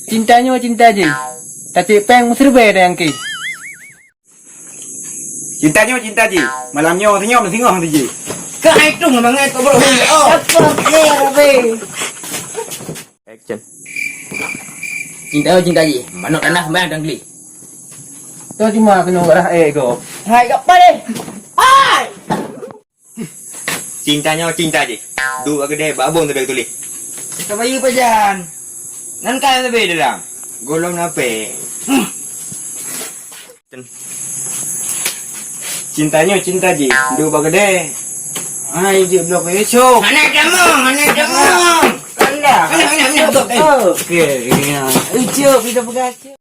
Cintanya cinta je. Tapi peng serba ada yang ke. Cintanya cinta je. Malamnya orang senyum tengok tu je. Kai tu banget tu bro. Apa ni Rabi? Action. Cinta je. Mana tanah sembarang dan geli. Tu cuma kena orang go. Hai apa ni? Hai. Cintanya cinta je. Dua kedai babon tu dah tulis. Kita bayi pajan. Nan kaya lebih dalam. Golong nape? Cintanya cinta je. Dua kedai. Hai je blok esok. Anak kamu. Anda. Okey, ya. Ucap kita berkata.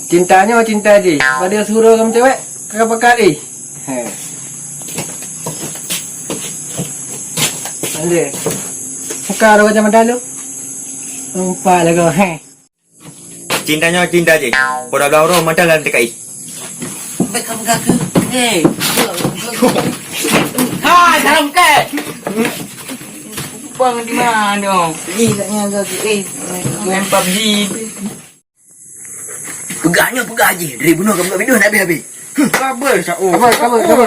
Cintanya cinta je. Pada suruh kamu cewek kakak pekat Ande. Sekarang macam mana lu? Lupa lah kau. Cintanya cinta je. Orang belah orang macam dalam dekat. Kamu kaki. Hey. Hai, dalam ke? Bang di mana dong? Ni katnya kaki. Main PUBG. Pegahnya pegah je. Dari bunuh kamu kat video nak habis-habis. Kabel sah. Kabar.